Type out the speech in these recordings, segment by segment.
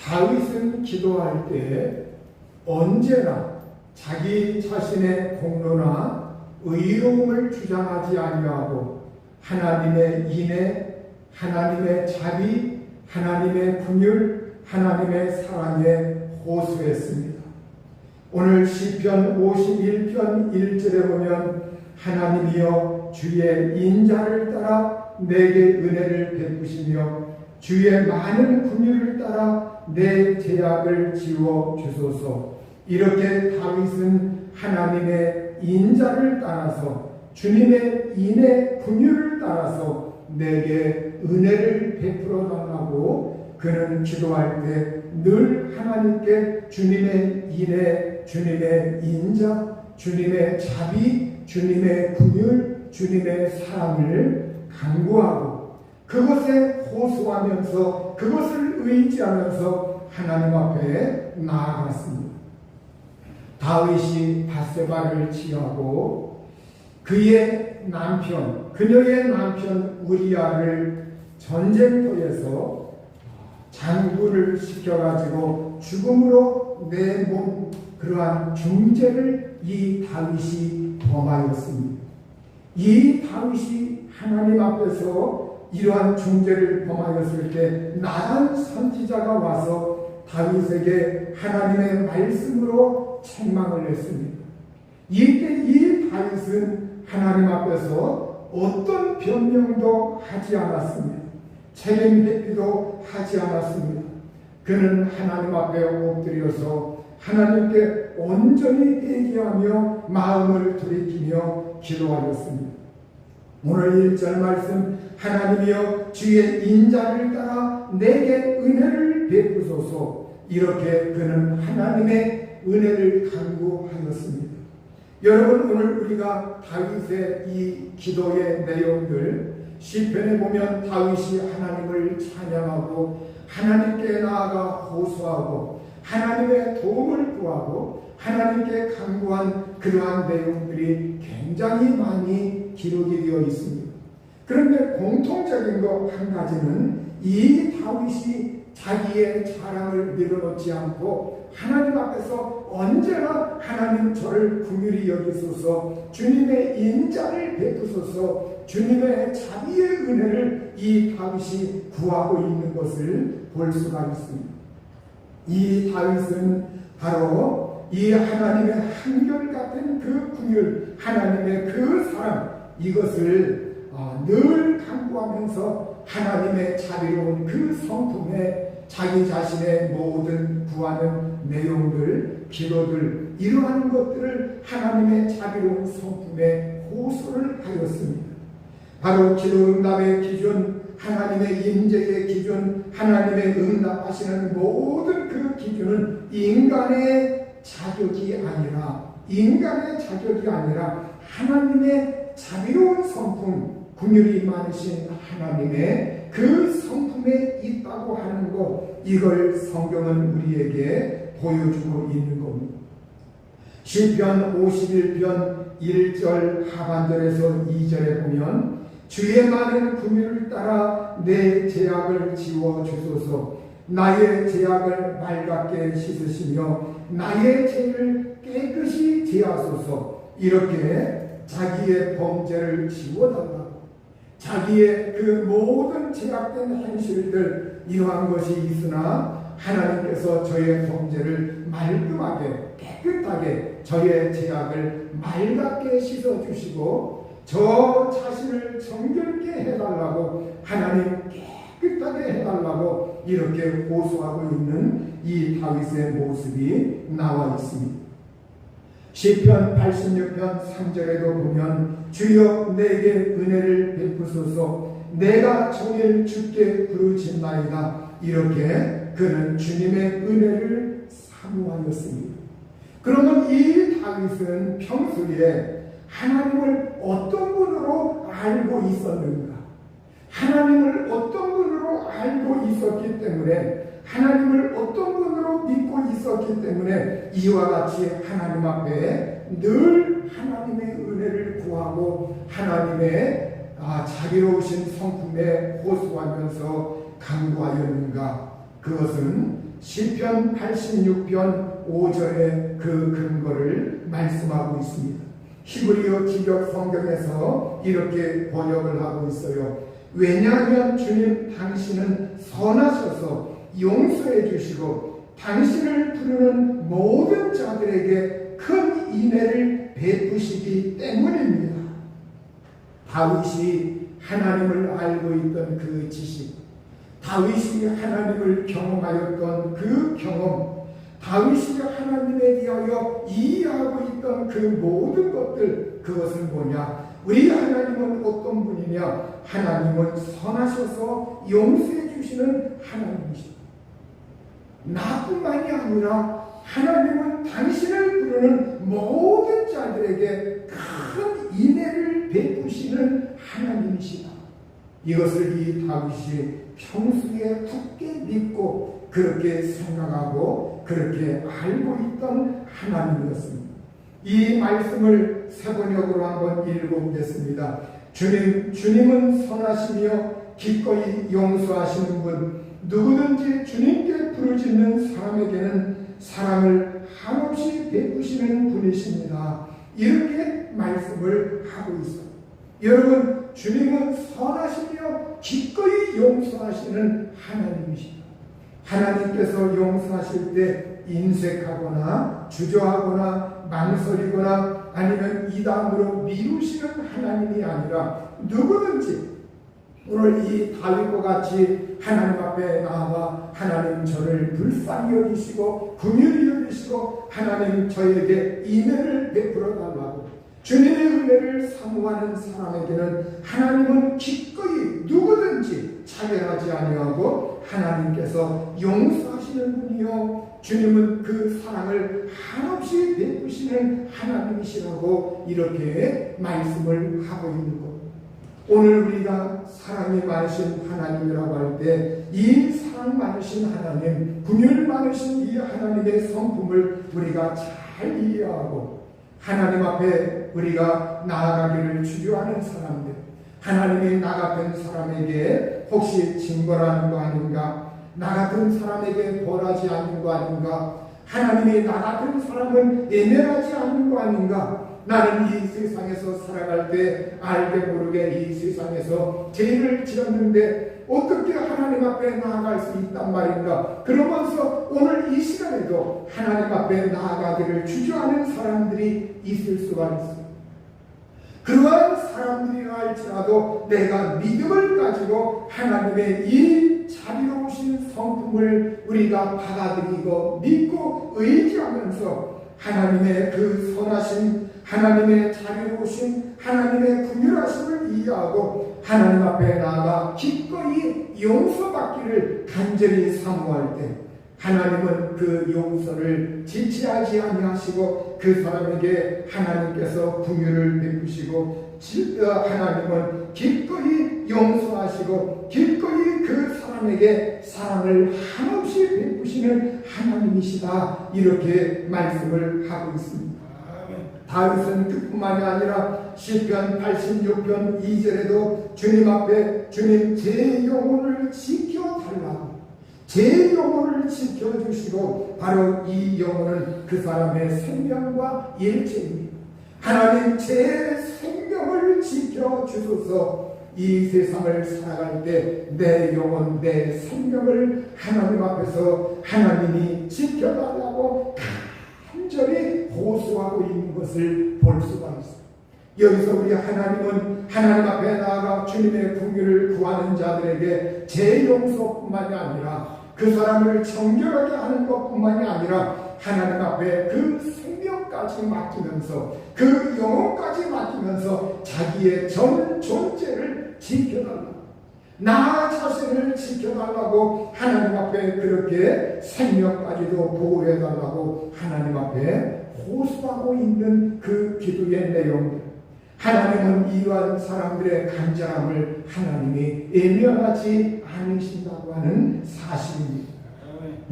다윗은 기도할 때 언제나 자기 자신의 공로나 의로움을 주장하지 아니하고 하나님의 인애, 하나님의 자비, 하나님의 긍휼, 하나님의 사랑에 호소했습니다. 오늘 시편 51편 1절에 보면 하나님이여 주의 인자를 따라 내게 은혜를 베푸시며 주의 많은 긍휼을 따라 내 죄악을 지워 주소서. 이렇게 다윗은 하나님의 인자를 따라서 주님의 인애 긍휼을 따라서 내게 은혜를 베풀어 달라고 그는 기도할 때 늘 하나님께 주님의 인애, 주님의 인자, 주님의 자비, 주님의 긍휼, 주님의 사랑을 간구하고 그것에 호소하면서 그것을 의지하면서 하나님 앞에 나아갔습니다. 다윗이 밧세바를 취하고 그의 남편, 그녀의 남편 우리아를 전쟁터에서 장구를 시켜가지고 죽음으로 내몬 그러한 중죄를 이 다윗이 범하였습니다. 이 다윗이 하나님 앞에서 이러한 중죄를 범하였을 때 나단 선지자가 와서 다윗에게 하나님의 말씀으로 책망을 했습니다. 이때 이 다윗은 하나님 앞에서 어떤 변명도 하지 않았습니다. 책임 회피도 하지 않았습니다. 그는 하나님 앞에 엎드려서 하나님께 온전히 회개하며 마음을 돌이키며 기도하였습니다. 오늘 1절 말씀 하나님이여 주의 인자를 따라 내게 은혜를 베푸소서. 이렇게 그는 하나님의 은혜를 간구하였습니다. 여러분, 오늘 우리가 다윗의 이 기도의 내용들 시편에 보면 다윗이 하나님을 찬양하고 하나님께 나아가 호소하고 하나님의 도움을 구하고 하나님께 간구한 그러한 내용들이 굉장히 많이 기록이 되어 있습니다. 그런데 공통적인 것 한 가지는 이 다윗이 자기의 자랑을 내려놓지 않고 하나님 앞에서 언제나 하나님 저를 긍휼히 여기소서, 주님의 인자를 베푸소서, 주님의 자비의 은혜를 이 다윗이 구하고 있는 것을 볼 수가 있습니다. 이 다윗은 바로 이 하나님의 한결같은 그 긍휼, 하나님의 그 사랑, 이것을 늘 간구하면서 하나님의 자비로운 그 성품에 자기 자신의 모든 구하는 내용들, 기도들, 이러한 것들을 하나님의 자비로운 성품에 호소를 하였습니다. 바로 기도응답의 기준, 하나님의 임재의 기준, 하나님의 응답하시는 모든 그 기준은 인간의 자격이 아니라 하나님의 자비로운 성품, 긍휼이 많으신 하나님의 그 성품에 있다고 하는 것, 이걸 성경은 우리에게 보여주고 있는 겁니다. 시편 51편 1절 하반절에서 2절에 보면 주의 많은 긍휼을 따라 내 죄악을 지워 주소서. 나의 죄악을 맑게 씻으시며 나의 죄를 깨끗이 제하소서. 이렇게 자기의 범죄를 지워달라고, 자기의 그 모든 죄악된 현실들, 이러한 것이 있으나 하나님께서 저의 범죄를 말끔하게 깨끗하게 저의 죄악을 맑게 씻어주시고 저 자신을 정결케 해달라고, 하나님 깨끗하게 해달라고 이렇게 호소하고 있는 이 다윗의 모습이 나와 있습니다. 시편 86편 3절에도 보면 주여 내게 은혜를 베푸소서, 내가 종일 주께 부르짖나이다. 이렇게 그는 주님의 은혜를 사모하였습니다. 그러면 이 다윗은 평소에 하나님을 어떤 분으로 알고 있었는가? 하나님을 어떤 분으로 알고 있었기 때문에, 하나님을 어떤 분으로 믿고 있었기 때문에 이와 같이 하나님 앞에 늘 하나님의 은혜를 구하고 하나님의 자비로우신 성품에 호소하면서 간구하였는가? 그것은 시편 86편 5절의 그 근거를 말씀하고 있습니다. 히브리어 기력 성경에서 이렇게 번역을 하고 있어요. 왜냐하면 주님 당신은 선하셔서 용서해 주시고 당신을 부르는 모든 자들에게 큰 인애를 베푸시기 때문입니다. 다윗이 하나님을 알고 있던 그 지식, 다윗이 하나님을 경험하였던 그 경험, 다윗이 하나님에 대하여 이해하고 있던 그 모든 것들, 그것은 뭐냐? 우리 하나님은 어떤 분이냐? 하나님은 선하셔서 용서해 주시는 하나님이십니다. 나뿐만이 아니라 하나님은 당신을 부르는 모든 자들에게 큰 인애를 베푸시는 하나님이시다. 이것을 이 다윗이 평소에 굳게 믿고 그렇게 생각하고 그렇게 알고 있던 하나님이었습니다. 이 말씀을 세번역으로 한번 읽어보겠습니다. 주님은 선하시며 기꺼이 용서하시는 분, 누구든지 주님께 부르짖는 사람에게는 사랑을 한없이 베푸시는 분이십니다. 이렇게 말씀을 하고 있어요. 여러분, 주님은 선하시며 기꺼이 용서하시는 하나님이십니다. 하나님께서 용서하실 때 인색하거나 주저하거나 망설이거나 아니면 이단으로 미루시는 하나님이 아니라 누구든지 오늘 이 다윗과 같이 하나님 앞에 나와 하나님 저를 불쌍히 여기시고 긍휼히 여기시고 하나님 저에게 인애를 베풀어 달라고 주님의 은혜를 사모하는 사람에게는 하나님은 기꺼이 누구든지 차별하지 아니하고 하나님께서 용서하시는 분이요 주님은 그 사랑을 한없이 베푸시는 하나님이시라고 이렇게 말씀을 하고 있는 것. 오늘 우리가 사랑이 많으신 하나님이라고 할 때 이 사랑 많으신 하나님, 긍휼 많으신 이 하나님의 성품을 우리가 잘 이해하고 하나님 앞에 우리가 나아가기를 주저하는 사람들, 하나님이 나 같은 사람에게 혹시 징벌하는 거 아닌가, 나 같은 사람에게 벌하지 않는 거 아닌가, 하나님이 나 같은 사람은 예멸하지 않는 거 아닌가, 나는 이 세상에서 살아갈 때 알게 모르게 이 세상에서 죄를 지었는데 어떻게 하나님 앞에 나아갈 수 있단 말인가. 그러면서 오늘 이 시간에도 하나님 앞에 나아가기를 주저하는 사람들이 있을 수가 있습니다. 그러한 사람들이라 할지라도 내가 믿음을 가지고 하나님의 이 자비로우신 성품을 우리가 받아들이고 믿고 의지하면서 하나님의 그 선하신 하나님의 자비로우신 하나님의 긍휼하심을 이해하고 하나님 앞에 나아가 기꺼이 용서받기를 간절히 사모할 때 하나님은 그 용서를 지체하지 아니하시고 그 사람에게 하나님께서 긍휼을 베푸시고 하나님은 기꺼이 용서하시고 기꺼이 그 사람에게 사랑을 한없이 베푸시는 하나님이시다. 이렇게 말씀을 하고 있습니다. 다윗은 그뿐만이 아니라 시편 86편 2절에도 주님 앞에 주님 제 영혼을 지켜달라고 제 영혼을 지켜주시고 바로 이 영혼은 그 사람의 생명과 일체입니다. 하나님 제 생명을 지켜주소서. 이 세상을 살아갈 때 내 영혼 내 생명을 하나님 앞에서 하나님이 지켜달라고 간절히 호소하고 있는 것을 볼 수가 있습니다. 여기서 우리 하나님은 하나님 앞에 나아가 주님의 긍휼을 구하는 자들에게 제 용서뿐만이 아니라 그 사람을 정결하게 하는 것뿐만이 아니라 하나님 앞에 그 생명까지 맡기면서 그 영혼까지 맡기면서 자기의 전 존재를 지켜달라고 나 자신을 지켜달라고 하나님 앞에 그렇게 생명까지도 보호해달라고 하나님 앞에 호소하고 있는 그 기도의 내용들, 하나님은 이러한 사람들의 간절함을 하나님이 외면하지 않으신다고 하는 사실입니다.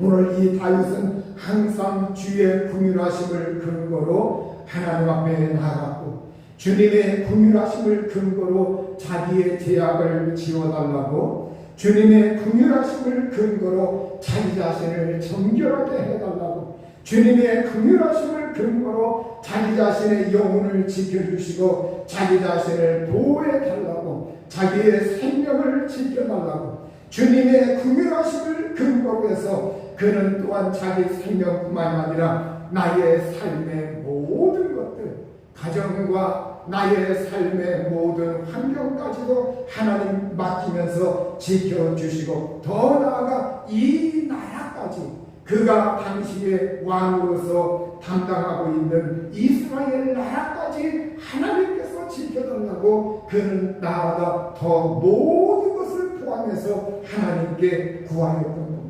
오늘 이 다윗은 항상 주의 긍휼하심을 근거로 하나님 앞에 나아갔고 주님의 긍휼하심을 근거로 자기의 죄악을 지워달라고 주님의 긍휼하심을 근거로 자기 자신을 정결하게 해달라고, 주님의 긍휼하심을 근거로 자기 자신의 영혼을 지켜주시고 자기 자신을 보호해달라고, 자기의 생명을 지켜달라고, 주님의 긍휼하심을 근거로 해서 그는 또한 자기 생명뿐만 아니라 나의 삶의 모든 것들, 가정과 나의 삶의 모든 환경까지도 하나님 맡기면서 지켜주시고, 더 나아가 이 나라까지, 그가 당시의 왕으로서 담당하고 있는 이스라엘 나라까지 하나님께서 지켜달라고 그는 나아가 더 모든 것을 포함해서 하나님께 구하였던 겁니다.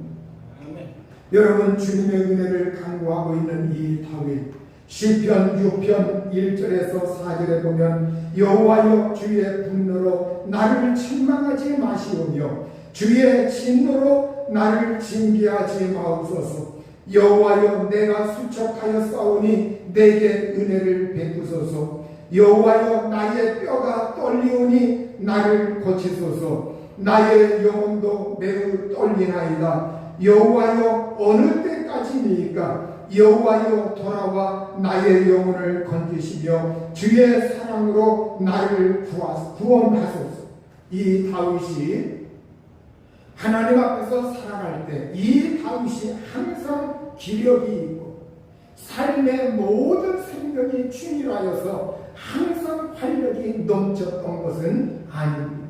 여러분, 주님의 은혜를 간구하고 있는 이 다윗, 시편 6편 1절에서 4절에 보면 여호와여 주의 분노로 나를 책망하지 마시오며 주의 진노로 나를 징계하지 마옵소서. 여호와여 내가 수척하여 싸우니 내게 은혜를 베푸소서. 여호와여 나의 뼈가 떨리오니 나를 고치소서. 나의 영혼도 매우 떨리나이다. 여호와여 어느 때까지니까? 여호와여 돌아와 나의 영혼을 건지시며 주의 사랑으로 나를 구원하소서. 이 다윗이 하나님 앞에서 살아갈 때 이 다윗이 항상 기력이 있고 삶의 모든 생명이 충실하여서 항상 활력이 넘쳤던 것은 아닙니다.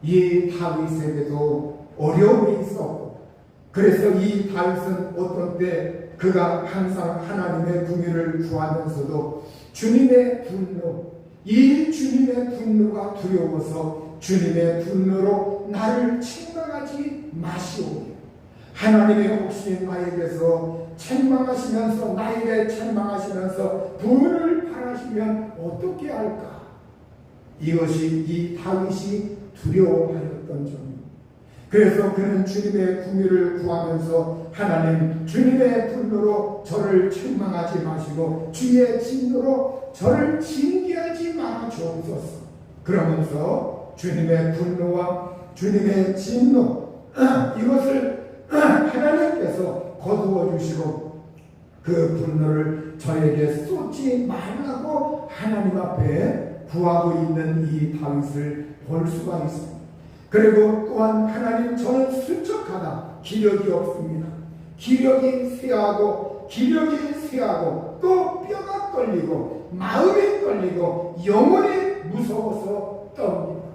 이 다윗에게도 어려움이 있었고, 그래서 이 다윗은 어떤 때 그가 항상 하나님의 긍휼을 구하면서도 주님의 분노, 이 주님의 분노가 두려워서 주님의 분노로 나를 책망하지 마시오. 하나님의 혹시 나에게서 책망하시면서, 나에게 책망하시면서 분을 바라시면 어떻게 할까? 이것이 이 다윗이 두려워하였던 점입니다. 그래서 그는 주님의 긍휼을 구하면서 하나님, 주님의 분노로 저를 책망하지 마시고 주의 진노로 저를 징계하지 말아 주옵소서. 그러면서 주님의 분노와 주님의 진노, 이것을 하나님께서 거두어 주시고 그 분노를 저에게 쏟지 말라고 하나님 앞에 구하고 있는 이 다윗을 볼 수가 있습니다. 그리고 또한 하나님, 저는 수척하다, 기력이 없습니다. 기력이 쇠하고 또 뼈가 떨리고 마음이 떨리고 영혼이 무서워서 떠옵니다.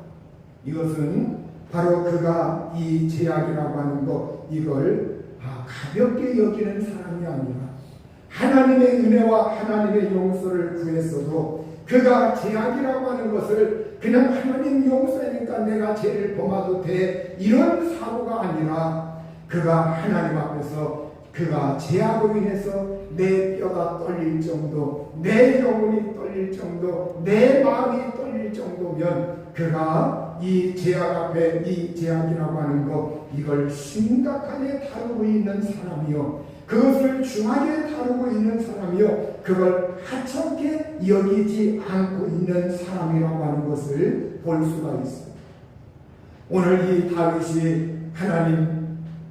이것은 바로 그가 이 제약이라고 하는 것, 이걸 가볍게 여기는 사람이 아니라 하나님의 은혜와 하나님의 용서를 구했어도 그가 제약이라고 하는 것을 그냥 하나님 용서니까 내가 죄를 범하도 돼, 이런 사고가 아니라 그가 하나님 앞에서 그가 죄악으로 인해서 내 뼈가 떨릴 정도, 내 영혼이 떨릴 정도, 내 마음이 떨릴 정도면 그가 이 죄악 앞에, 이 죄악이라고 하는 것, 이걸 심각하게 다루고 있는 사람이요, 그것을 중하게 다루고 있는 사람이요, 그걸 하찮게 여기지 않고 있는 사람이라고 하는 것을 볼 수가 있습니다. 오늘 이 다윗이 하나님,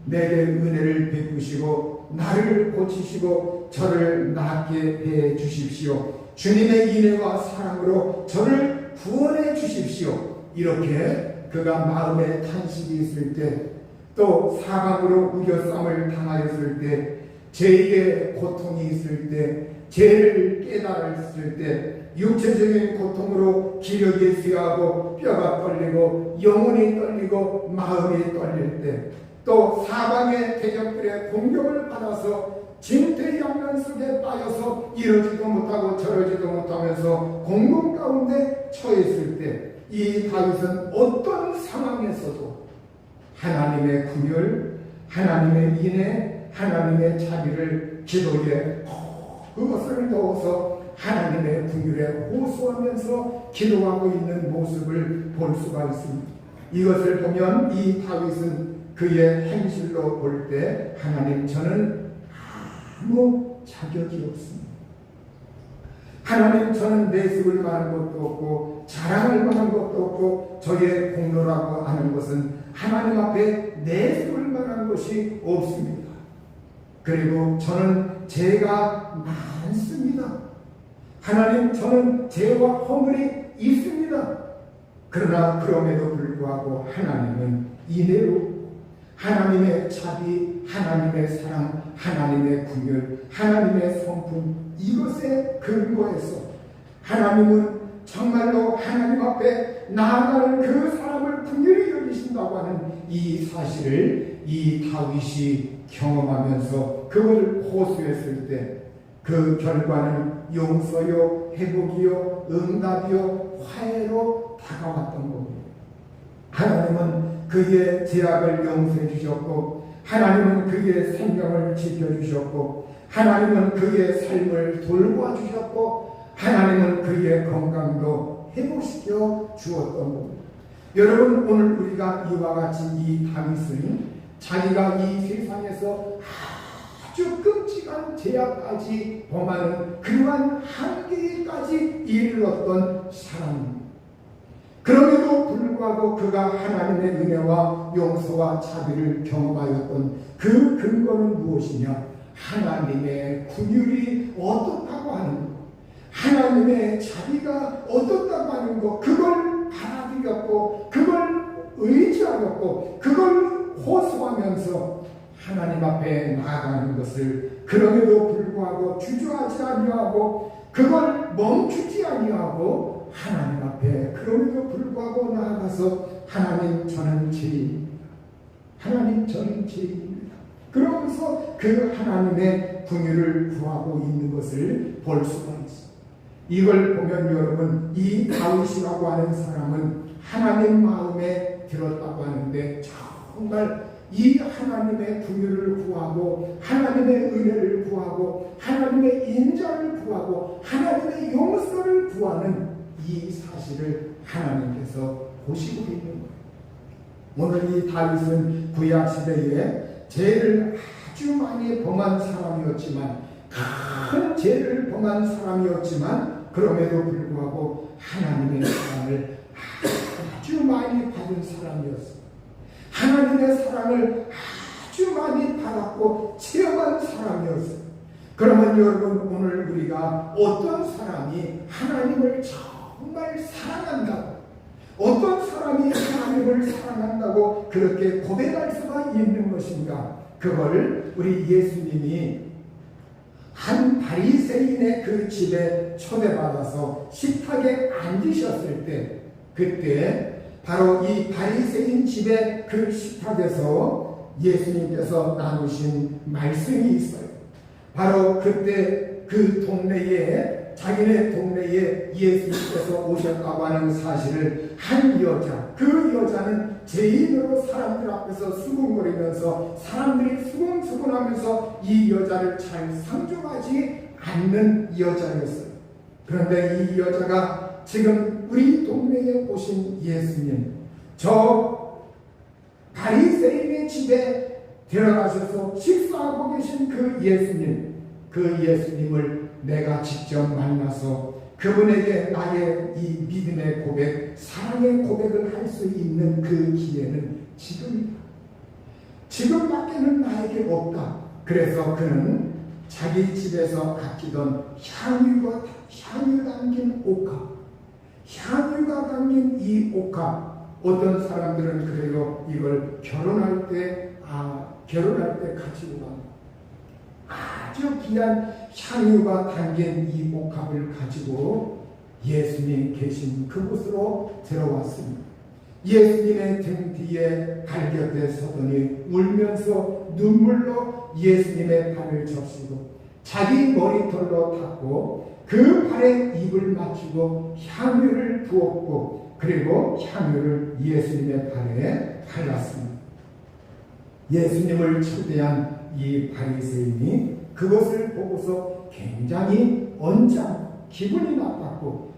내게 은혜를 베푸시고 나를 고치시고 저를 낫게 해 주십시오. 주님의 인애와 사랑으로 저를 구원해 주십시오. 이렇게 그가 마음에 탄식이 있을 때, 또 사방으로 우겨쌈을 당하였을 때, 죄의 고통이 있을 때, 죄를 깨달았을 때, 육체적인 고통으로 기력이 쇠하고 뼈가 떨리고 영혼이 떨리고 마음이 떨릴 때, 또 사방의 대적들의 공격을 받아서 진퇴양난 속에 빠져서 이러지도 못하고 저러지도 못하면서 공공 가운데 처했을 때, 이 다윗은 어떤 상황에서도 하나님의 긍휼, 하나님의 인애, 하나님의 자비를 기도에 그것을 넣어서 하나님의 긍휼에 호소하면서 기도하고 있는 모습을 볼 수가 있습니다. 이것을 보면 이 다윗은 그의 행실로 볼 때, 하나님, 저는 아무 자격이 없습니다. 하나님, 저는 내세울 만한 것도 없고 자랑할 만한 것도 없고 저의 공로라고 하는 것은 하나님 앞에 내세울 만한 것이 없습니다. 그리고 저는 죄가 많습니다. 하나님, 저는 죄와 허물이 있습니다. 그러나 그럼에도 불구하고 하나님은 인애로 하나님의 자비, 하나님의 사랑, 하나님의 긍휼, 하나님의 성품, 이것에 근거해서 하나님은 정말로 하나님 앞에 나아가는 그 사람을 긍휼히 여기신다고 하는 이 사실을 이 다윗이 경험하면서 그것을 호소했을 때 그 결과는 용서요, 회복이요, 응답이요, 화해로 다가왔던 겁니다. 하나님은 그의 죄악을 용서해 주셨고, 하나님은 그의 생명을 지켜주셨고, 하나님은 그의 삶을 돌보아주셨고, 하나님은 그의 건강도 회복시켜 주었던 겁니다. 여러분, 오늘 우리가 이와 같이 이 다윗은 자기가 이 세상에서 아주 끔찍한 죄악까지 범하는 그러한 한계까지 이르렀던 사람입니다. 그럼에도 불구하고 그가 하나님의 은혜와 용서와 자비를 경험하였던 그 근거는 무엇이냐? 하나님의 긍휼이 어떻다고 하는 것, 하나님의 자비가 어떻다고 하는 것, 그걸 받아들였고 그걸 의지하였고 그걸 호소하면서 하나님 앞에 나아가는 것을, 그럼에도 불구하고 주저하지 아니하고 그걸 멈추지 아니하고 하나님 앞에 그럼에도 불구하고 나아가서 하나님, 저는 죄인입니다. 하나님, 저는 죄인입니다. 그러면서 그 하나님의 긍휼을 구하고 있는 것을 볼 수가 있습니다. 이걸 보면 여러분, 이 다윗이라고 하는 사람은 하나님 마음에 들었다고 하는데 정말 이 하나님의 긍휼을 구하고 하나님의 은혜를 구하고 하나님의 인자를 구하고 하나님의 용서를 구하는 이 사실을 하나님께서 보시고 있는 거예요. 오늘 이 다윗은 구약 시대에 죄를 아주 많이 범한 사람이었지만, 큰 죄를 범한 사람이었지만 그럼에도 불구하고 하나님의 사랑을 아주 많이 받은 사람이었습니다. 하나님의 사랑을 아주 많이 받았고 체험한 사람이었어요. 그러면 여러분, 오늘 우리가 어떤 사람이 하나님을 정말 사랑한다고, 어떤 사람이 하나님을 사랑한다고 그렇게 고백할 수가 있는 것인가? 그걸 우리 예수님이 한 바리새인의 그 집에 초대받아서 식탁에 앉으셨을 때, 그때 바로 이 바리새인 집의 그 식탁에서 예수님께서 나누신 말씀이 있어요. 바로 그때 그 동네에, 자기네 동네에 예수님께서 오셨다고 하는 사실을 한 여자, 그 여자는 죄인으로 사람들 앞에서 수군거리면서 사람들이 수군수군하면서 이 여자를 잘 상종하지 않는 여자였어요. 그런데 이 여자가 지금 우리 동네에 오신 예수님, 저 바리새인의 집에 들어가셔서 식사하고 계신 그 예수님, 그 예수님을 내가 직접 만나서 그분에게 나의 이 믿음의 고백, 사랑의 고백을 할 수 있는 그 기회는 지금이다. 지금밖에는 나에게 없다. 그래서 그는 자기 집에서 아끼던 향유 담긴 옥합, 향유가 담긴 이 옥합, 어떤 사람들은 그래요, 이걸 결혼할 때 가지고 갑니다. 아주 귀한 향유가 담긴 이 옥합을 가지고 예수님 계신 그곳으로 들어왔습니다. 예수님의 등 뒤에 발 곁에 서더니 울면서 눈물로 예수님의 발을 적시고 자기 머리털로 닦고 그 발에 입을 맞추고 향유를 부었고, 그리고 향유를 예수님의 발에 발랐습니다. 예수님을 초대한 이 바리새인이 그것을 보고서 굉장히 기분이 나빴고,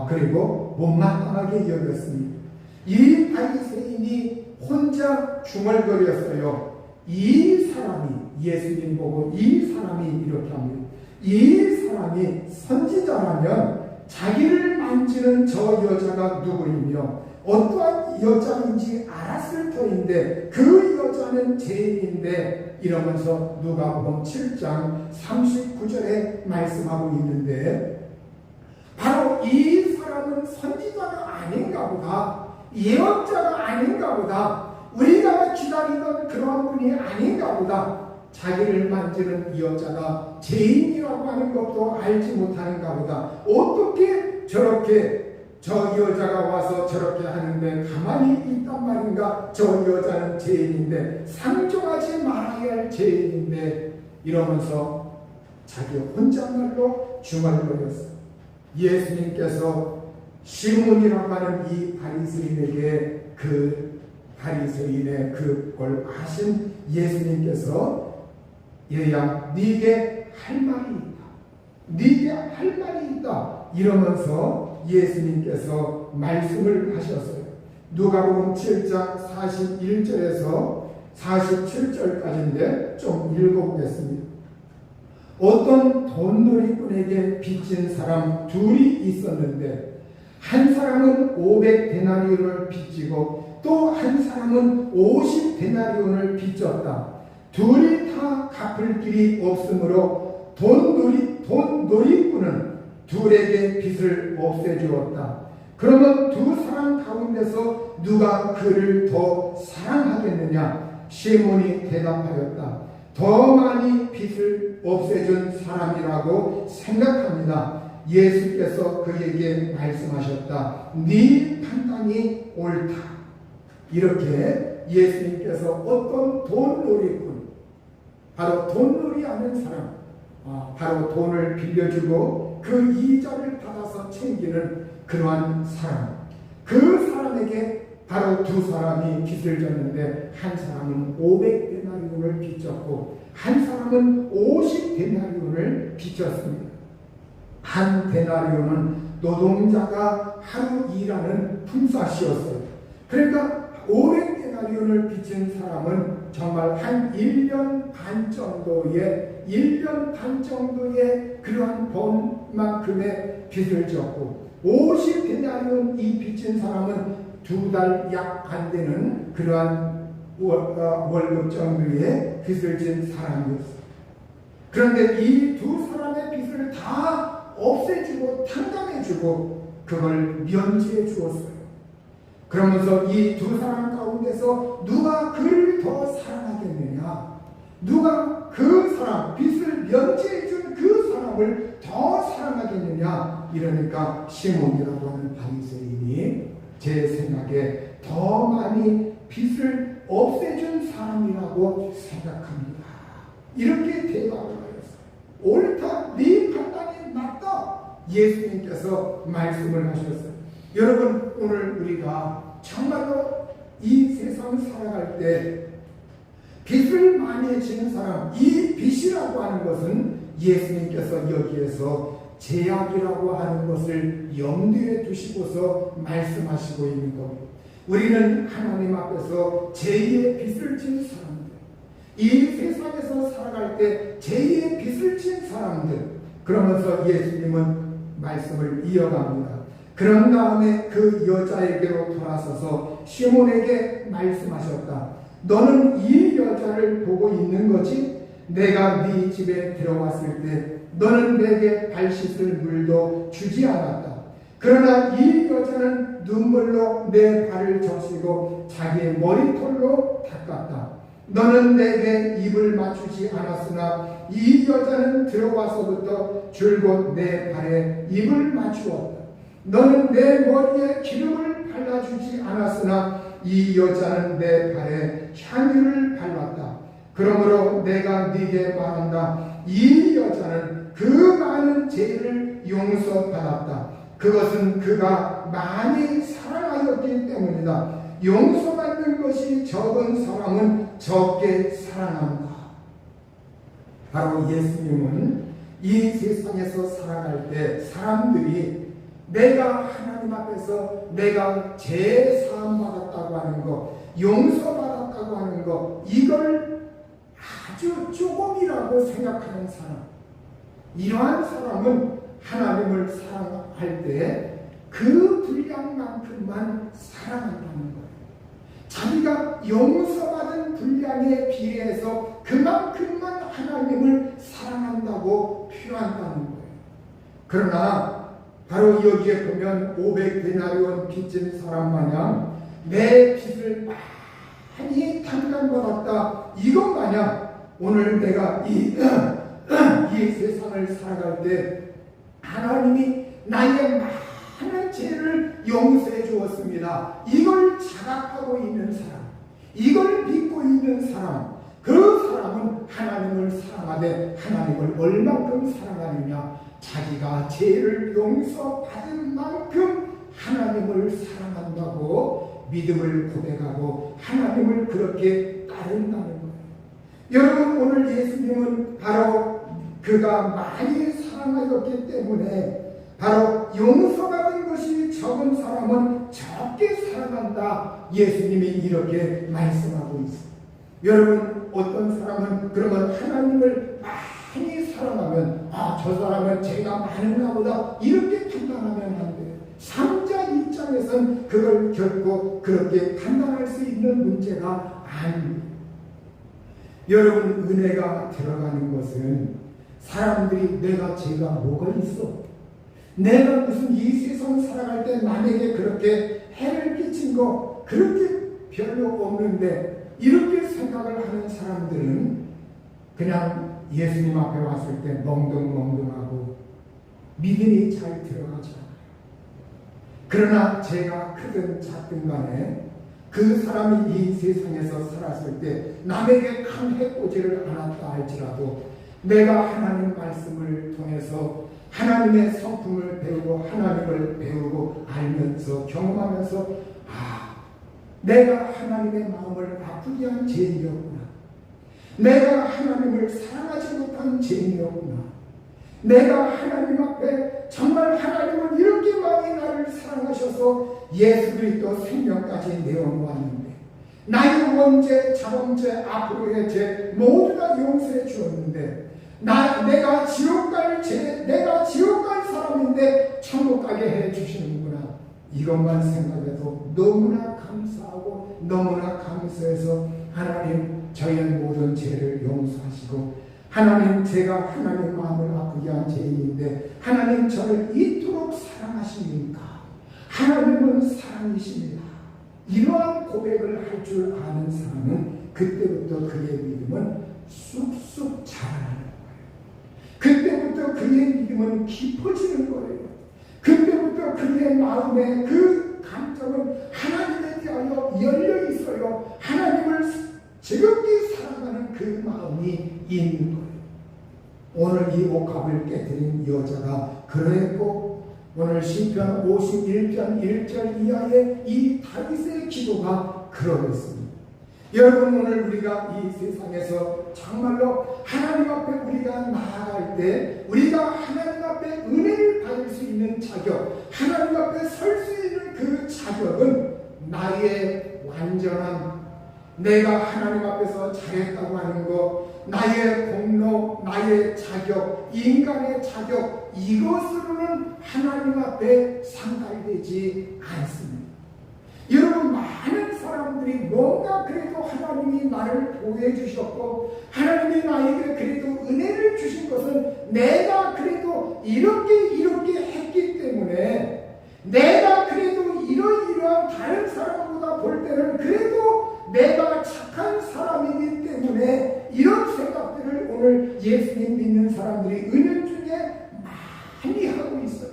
그리고 못마땅하게 여겼습니다. 이 바리새인이 혼자 중얼거렸어요. 이 사람이, 예수님 보고 이 사람이 이렇게 합니다. 이 사람이 선지자라면 자기를 만지는 저 여자가 누구이며 어떠한 여자인지 알았을 터인데 그 여자는 죄인인데 이러면서 누가복음 7장 39절에 말씀하고 있는데 바로 이 사람은 선지자가 아닌가 보다, 예언자가 아닌가 보다, 우리가 기다리던 그런 분이 아닌가 보다, 자기를 만지는 이 여자가 죄인이라고 하는 것도 알지 못하는가 보다, 어떻게 저렇게 저 여자가 와서 저렇게 하는데 가만히 있단 말인가, 저 여자는 죄인인데, 상종하지 말아야 할 죄인인데, 이러면서 자기 혼잣말로 중얼거렸어요. 예수님께서 시몬이라고 하는 이 바리새인에게 그 바리새인의 그걸 아신 예수님께서 얘야 네게 할 말이 있다, 네게 할 말이 있다 이러면서 예수님께서 말씀을 하셨어요. 누가복음 7장 41절에서 47절까지인데 좀 읽어보겠습니다. 어떤 돈놀이꾼에게 빚진 사람 둘이 있었는데 한 사람은 500데나리온을 빚지고 또 한 사람은 50데나리온을 빚졌다. 둘이 다 갚을 길이 없으므로 돈놀이꾼은 둘에게 빚을 없애주었다. 그러면 두 사람 가운데서 누가 그를 더 사랑하겠느냐? 시몬이 대답하였다. 더 많이 빚을 없애준 사람이라고 생각합니다. 예수께서 그에게 말씀하셨다. 네 판단이 옳다. 이렇게 예수님께서 어떤 돈놀이꾼, 바로 돈놀이하는 사람, 바로 돈을 빌려주고 그 이자를 받아서 챙기는 그러한 사람, 그 사람에게 바로 두 사람이 빚을 졌는데 한 사람은 500데나리온을 빚졌고 한 사람은 50데나리온을 빚졌습니다. 한 데나리온은 노동자가 하루 일하는 품삯이었어요. 그러니까 500데나리온을 빚진 사람은 정말 한 1년 반 정도의 그러한 번만큼의 빚을 졌고 50데나리온 이 빚진 사람은 2달 약 안 되는 그러한 월급 정도의 빚을 진 사람이었어요. 그런데 이 두 사람의 빚을 다 없애주고 탕감해주고 그걸 면제해 주었어요. 그러면서 이 두 사람 가운데서 누가 그를 더 사랑하겠느냐? 누가 그 사람, 빚을 면제해 준 그 사람을 더 사랑하겠느냐? 이러니까 시몬이라고 하는 바리새인이 제 생각에 더 많이 빚을 없애준 사람이라고 생각합니다. 이렇게 대답을 하였어요. 옳다, 네 판단이 맞다. 예수님께서 말씀을 하셨어요. 여러분, 오늘 우리가 정말로 이 세상 살아갈 때 빚을 많이 지는 사람, 이 빚이라고 하는 것은 예수님께서 여기에서 제약이라고 하는 것을 염두에 두시고서 말씀하시고 있는 겁니다. 우리는 하나님 앞에서 제2의 빚을 진 사람들, 이 세상에서 살아갈 때 제2의 빚을 진 사람들, 그러면서 예수님은 말씀을 이어갑니다. 그런 다음에 그 여자에게로 돌아서서 시몬에게 말씀하셨다. 너는 이 여자를 보고 있는 거지? 내가 네 집에 들어왔을 때 너는 내게 발 씻을 물도 주지 않았다. 그러나 이 여자는 눈물로 내 발을 적시고 자기의 머리털로 닦았다. 너는 내게 입을 맞추지 않았으나 이 여자는 들어와서부터 줄곧 내 발에 입을 맞추었다. 너는 내 머리에 기름을 발라주지 않았으나 이 여자는 내 발에 향유를 발랐다. 그러므로 내가 네게 말한다. 이 여자는 그 많은 죄를 용서받았다. 그것은 그가 많이 사랑하였기 때문이다. 용서받는 것이 적은 사람은 적게 사랑한다. 바로 예수님은 이 세상에서 살아갈 때 사람들이 내가 하나님 앞에서 내가 죄 사함 받았다고 하는 것, 용서받았다고 하는 것, 이걸 아주 조금이라고 생각하는 사람, 이러한 사람은 하나님을 사랑할 때 그 분량만큼만 사랑한다는 거예요. 자기가 용서받은 분량에 비례해서 그만큼만 하나님을 사랑한다고 표현한다는 거예요. 그러나 바로 여기에 보면 500데나리온 빚진 사람 마냥 내 빚을 많이 탕감받았다 이것 마냥 오늘 내가 이 세상을 살아갈 때 하나님이 나의 많은 죄를 용서해 주었습니다. 이걸 자각하고 있는 사람, 이걸 믿고 있는 사람, 그 사람은 하나님을 사랑하되 하나님을 얼만큼 사랑하느냐, 자기가 죄를 용서받은 만큼 하나님을 사랑한다고 믿음을 고백하고 하나님을 그렇게 따른다는 거예요. 여러분, 오늘 예수님은 바로 그가 많이 사랑하였기 때문에 바로 용서받은 것이 적은 사람은 적게 사랑한다, 예수님이 이렇게 말씀하고 있습니다. 여러분, 어떤 사람은 그러면 하나님을 많이 사랑하면 저 사람은 죄가 많은가 보다 이렇게 판단하면 안 돼요. 삼자 입장에선 그걸 결코 그렇게 판단할 수 있는 문제가 아닙니다. 여러분, 은혜가 들어가는 것은 사람들이 내가 죄가 뭐가 있어, 내가 무슨 이 세상 살아갈 때 남에게 그렇게 해를 끼친 거 그렇게 별로 없는데 이렇게 생각을 하는 사람들은 그냥 예수님 앞에 왔을 때 멍둥멍둥하고 믿음이 잘 들어가지 않아요. 그러나 죄가 크든 작든 간에 그 사람이 이 세상에서 살았을 때 남에게 큰 해코지를 않았다 할지라도 내가 하나님 말씀을 통해서 하나님의 성품을 배우고 하나님을 배우고 알면서 경험하면서 내가 하나님의 마음을 아프게 한 죄인이었구나, 내가 하나님을 사랑하지 못한 죄인이었구나, 내가 하나님 앞에 정말 하나님은 이렇게 많이 나를 사랑하셔서 예수 그리스도 생명까지 내어놓았는데 나의 원죄, 자범죄, 앞으로의 죄 모두 다 용서해 주었는데 내가 지옥 갈 사람인데 천국 가게 해 주시는구나. 이것만 생각해도 너무나 감사하고 너무나 감사해서 하나님, 저의 모든 죄를 용서하시고 하나님, 제가 하나님 마음을 아프게 한 죄인인데 하나님 저를 이토록 사랑하십니까? 하나님은 사랑이십니다. 이러한 고백을 할 줄 아는 사람은 그때부터 그의 믿음은 쑥쑥 자라나는 거예요. 그때부터 그의 믿음은 깊어지는 거예요. 그때부터 그의 마음에 그 감정은 하나님에 대하여 열려 있어요. 하나님을 지극히 사랑하는 그 마음이 있는 거예요. 오늘 이 옥합을 깨뜨린 여자가 그랬고 오늘 시편 51편 1절 이하의 이 다윗의 기도가 그러했습니다. 여러분, 오늘 우리가 이 세상에서 정말로 하나님 앞에 우리가 나아갈 때 우리가 하나님 앞에 은혜를 받을 수 있는 자격, 하나님 앞에 설 수 있는 그 자격은 나의 완전한, 내가 하나님 앞에서 잘했다고 하는 것, 나의 공로, 나의 자격, 인간의 자격, 이것으로는 하나님 앞에 상달되지 않습니다. 여러분, 많은 사람들이 뭔가 그래도 하나님이 나를 보호해 주셨고 하나님이 나에게 그래도 은혜를 주신 것은 내가 그래도 이렇게 했기 때문에, 내가 그래도 이러한 다른 사람보다 볼 때는 그래도 내가 착한 사람이기 때문에 이런 생각들을 오늘 예수님 믿는 사람들이 은연중에 많이 하고 있어요.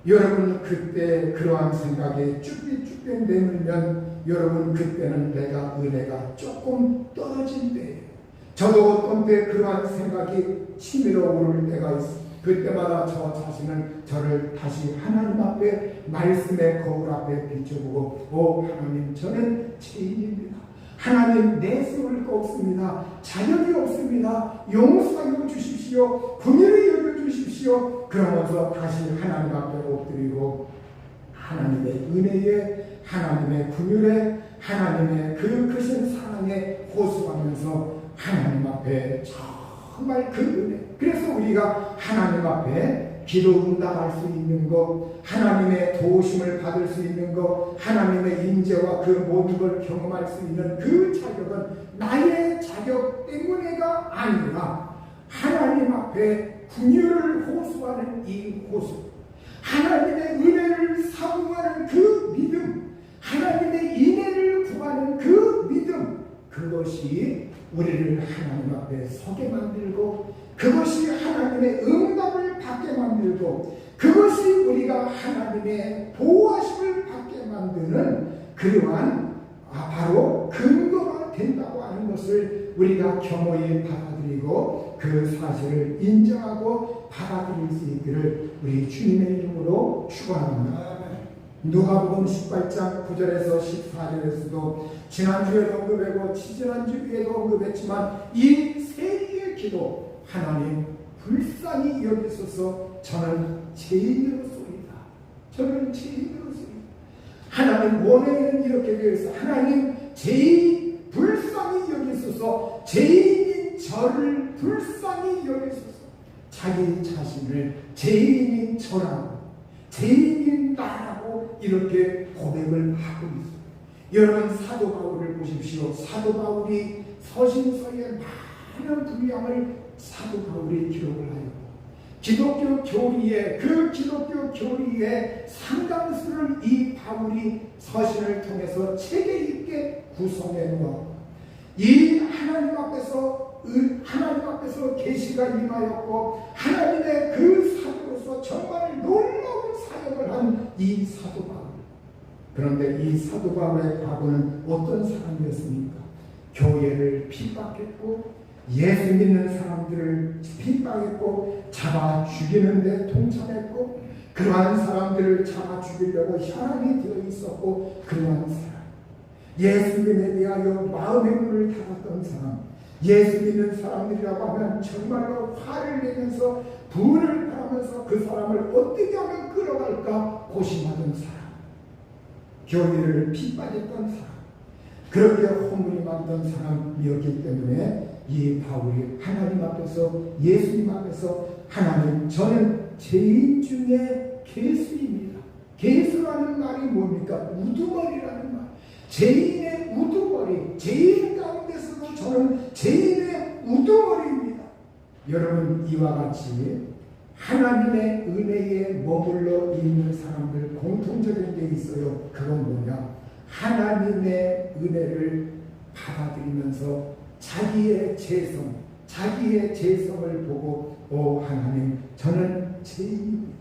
여러분, 그때 그러한 생각에 쭈뼛쭈뼛 내밀면 여러분, 그때는 내가 은혜가 조금 떨어진 때예요. 저도 어떤 때 그러한 생각이 치밀어 오를 때가 있어요. 그때마다 저 자신은 저를 다시 하나님 앞에, 말씀의 거울 앞에 비춰보고 하나님, 저는 죄인입니다. 하나님, 내세울 거 없습니다. 자격이 없습니다. 용서하여 주십시오. 긍휼히 여겨주십시오. 그러면서 다시 하나님 앞에 엎드리고 하나님의 은혜에, 하나님의 긍휼에, 하나님의 그 크신 사랑에 호소하면서 하나님 앞에 정말 그 은혜, 그래서 우리가 하나님 앞에 기도 응답할 수 있는 것, 하나님의 도우심을 받을 수 있는 것, 하나님의 인재와 그 모든 걸 경험할 수 있는 그 자격은 나의 자격 때문에가 아니라 하나님 앞에 궁유를 호소하는 이 호소, 하나님의 은혜를 사모하는 그 믿음, 하나님의 인애를 구하는 그 믿음, 그것이 우리를 하나님 앞에 서게 만들고, 그것이 하나님의 응답을 받게 만들고, 그것이 우리가 하나님의 보호하심을 받게 만드는 그러한 바로 근거가 된다고 하는 것을 우리가 겸허히 받아들이고 그 사실을 인정하고 받아들일 수 있기를 우리 주님의 이름으로 축원합니다. 누가복음 18장 9절에서 14절에서도 지난주에도 언급하고 지지난주에도 언급했지만 이 세리의 기도, 하나님 불쌍히 여기소서, 저는 죄인으로소이다. 저는 죄인으로소이다. 하나님 원에는 이렇게 되어 있어. 하나님 죄인 불쌍히 여기소서, 죄인인 저를 불쌍히 여기소서. 자기 자신을 죄인인 저라고, 죄인인 나라고 이렇게 고백을 하고 있어요. 여러분, 사도 바울을 보십시오. 사도 바울이 서신서의 많은 분량을 사도 바울이 기록을 하여 기독교 교리의 그 기독교 교리의 상당수를 이 바울이 서신을 통해서 체계 있게 구성해 놓아 이 하나님 앞에서 계시가 임하였고 하나님의 그 사도로서 정말 놀라운 사역을 한 이 사도 바울. 그런데 이 사도 바울의 과거는 어떤 사람이었습니까? 교회를 핍박했고 예수 믿는 사람들을 핍박했고 잡아 죽이는 데 동참했고 그러한 사람들을 잡아 죽이려고 혈안이 되어 있었고 그러한 사람, 예수님에 대하여 마음의 문을 닫았던 사람, 예수 믿는 사람들이라고 하면 정말로 화를 내면서 분을 바라면서 그 사람을 어떻게 하면 끌어갈까 고심하던 사람, 교회를 핍박했던 사람, 그렇게 허물이 많던 사람이었기 때문에 이 바울이 하나님 앞에서, 예수님 앞에서, 하나님 저는 죄인 중에 괴수입니다. 괴수라는 말이 뭡니까? 우두머리라는 말. 죄인의 우두머리, 죄인 가운데서도 저는 죄인의 우두머리입니다. 여러분, 이와 같이 하나님의 은혜에 머물러 있는 사람들 공통적인 게 있어요. 그건 뭐냐? 하나님의 은혜를 받아들이면서 자기의 죄성을 보고 하나님 저는 죄인입니다.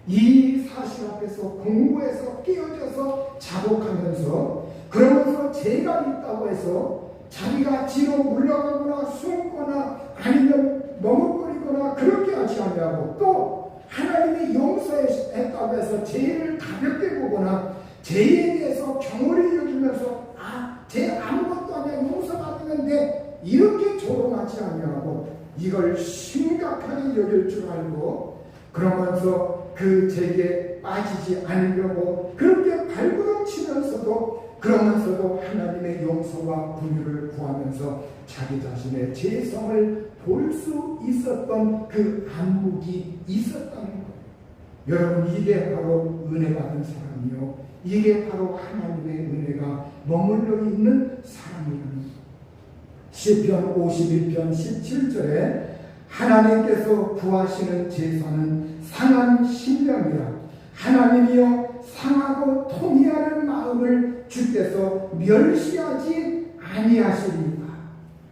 이 사실 앞에서 공부해서 깨어져서 자복하면서 그러면서 죄가 있다고 해서 자기가 뒤로 물러가거나 숨거나 아니면 머뭇거리거나 그렇게 하지 아니하고 또 하나님이 용서했다고 해서 죄를 가볍게 보거나 죄에 대해서 경홀히 여기면서 죄 아무것도 아니야 용서받는데 이렇게 조롱하지 아니하고 이걸 심각하게 여길 줄 알고 그러면서 그 죄에 빠지지 않으려고 그렇게 발버둥치면서도 그러면서도 하나님의 용서와 긍휼을 구하면서 자기 자신의 죄성을 볼 수 있었던 그 안목이 있었다는 거예요. 여러분, 이게 바로 은혜 받은 사람이요, 이게 바로 하나님의 은혜가 머물러 있는 사람이라는 거예요. 시편 51편 17절에 하나님께서 구하시는 제사는 상한 심령이라 하나님이여 상하고 통회하는 마음을 주께서 멸시하지 아니하시리까.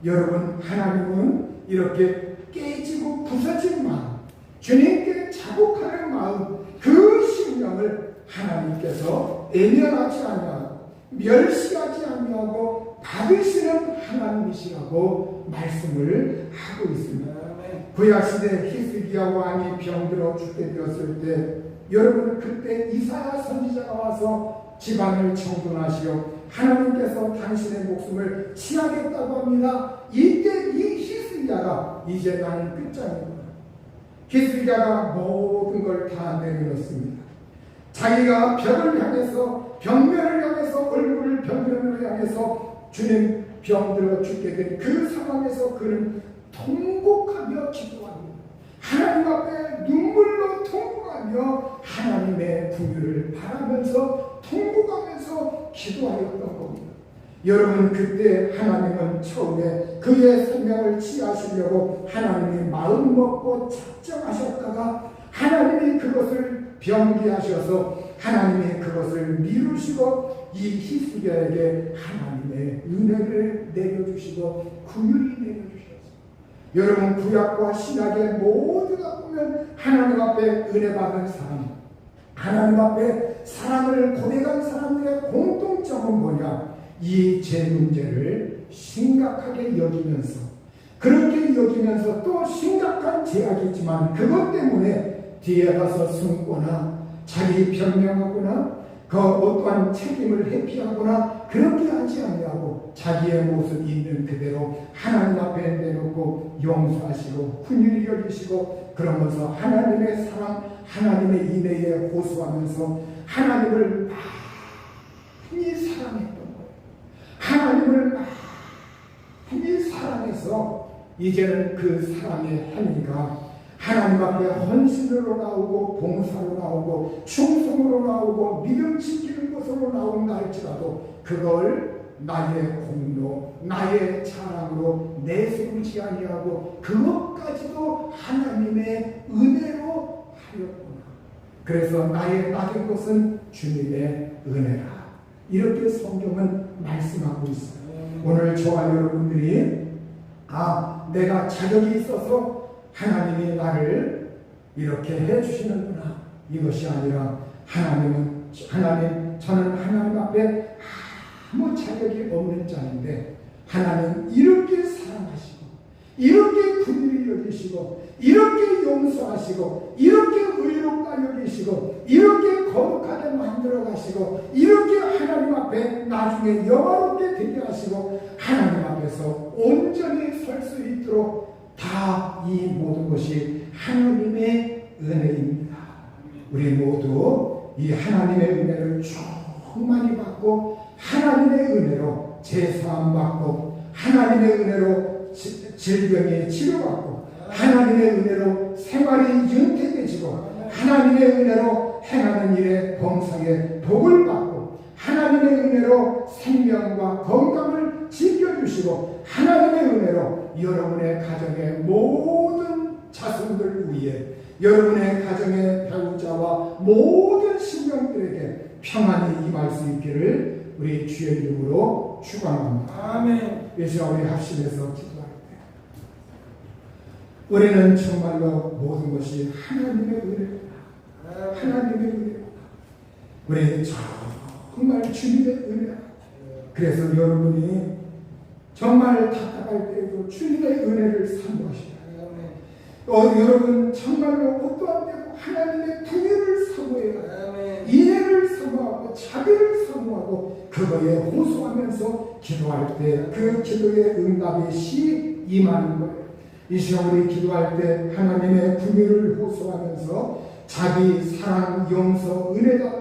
여러분, 하나님은 이렇게 깨지고 부서진 마음, 주님께 자복하는 마음, 그 심령을 하나님께서 애면하지 아니하고 멸시하지 아니하고 받으시는 하나님이시라고 말씀을 하고 있습니다. 구약시대 히스기야 왕이 병들어 죽게 되었을 때 여러분, 그때 이사야 선지자가 와서 집안을 청동하시어 하나님께서 당신의 목숨을 취하겠다고 합니다. 이때 이 히스기야가 이제 나는 끝장입니다. 히스기야가 모든 걸 다 내려놓습니다. 자기가 벽을 향해서, 벽면을 향해서, 얼굴을 벽면으로 향해서 주님 병들어 죽게 된 그 상황에서 그는 통곡하며 기도합니다. 하나님 앞에 눈물로 통곡하며 하나님의 긍휼을 바라면서 통곡하면서 기도하였던 겁니다. 여러분, 그때 하나님은 처음에 그의 생명을 취하시려고 하나님이 마음 먹고 작정하셨다가 하나님이 그것을 병기하셔서 하나님이 그것을 미루시고 이 히스기야에게 하나님의 은혜를 내려주시고 긍휼이 내려주셨어요. 여러분, 구약과 신약의 모두가 보면 하나님 앞에 은혜 받은 사람, 하나님 앞에 사랑을 고백한 사람들의 공통점은 뭐냐? 이 제 문제를 심각하게 여기면서, 그렇게 여기면서 또 심각한 제약이지만 그것 때문에 뒤에 가서 숨거나 자기 변명하거나 그 어떠한 책임을 회피하거나 그렇게 하지 아니하고 자기의 모습 있는 그대로 하나님 앞에 내놓고 용서하시고 긍휼히 여기시고, 그러면서 하나님의 사랑, 하나님의 인애에 호소하면서 하나님을 많이 사랑했던 거예요. 하나님을 많이 사랑해서 이제는 그 사랑의 행위가 하나님 앞에 헌신으로 나오고 봉사로 나오고 충성으로 나오고 믿음 지키는 것으로 나온다 할지라도 그걸 나의 공로, 나의 자랑으로 내세우지 아니하고 그것까지도 하나님의 은혜로 하였구나. 그래서 나의 받은 것은 주님의 은혜라. 이렇게 성경은 말씀하고 있어요. 오늘 저와 여러분들이 내가 자격이 있어서 하나님이 나를 이렇게 해주시는구나, 이것이 아니라 저는 하나님 앞에 아무 자격이 없는 자인데 하나님 이렇게 사랑하시고 이렇게 긍휼히 여기시고 이렇게 용서하시고 이렇게 의롭다 여기시고 이렇게 거룩하게 만들어 가시고 이렇게 하나님 앞에 나중에 영화롭게 되게 하시고 하나님 앞에서 온전히 설 수 있도록 다 이 모든 것이 하나님의 은혜입니다. 우리 모두 이 하나님의 은혜를 충만히 받고 하나님의 은혜로 제사함 받고 하나님의 은혜로 질병에 치료받고 하나님의 은혜로 생활이 윤택해지고 하나님의 은혜로 행하는 일에 범상에 복을 받고 하나님의 은혜로 생명과 건강을 지켜주시고 하나님의 은혜로 여러분의 가정의 모든 자손들 위에 여러분의 가정의 배우자와 모든 신령들에게 평안이 임할 수 있기를 우리 주의 이름으로 축원합니다. 아멘. 이 시간 우리 합심해서 기도할 때 우리는 정말로 모든 것이 하나님의 은혜구나. 하나님의 은혜구나. 우리 정말 주님의 은혜다. 그래서 여러분이 정말 답답할 때에도 주님의 은혜를 사모하시라. 여러분 정말로 어떠한 때고 하나님의 긍휼을 사모해야 인애를 사모하고 자비를 사모하고 그거에 호소하면서 기도할 때 그 기도의 응답이 시 임하는 거예요. 이 시간 우리 기도할 때 하나님의 긍휼을 호소하면서 자비, 사랑, 용서, 은혜가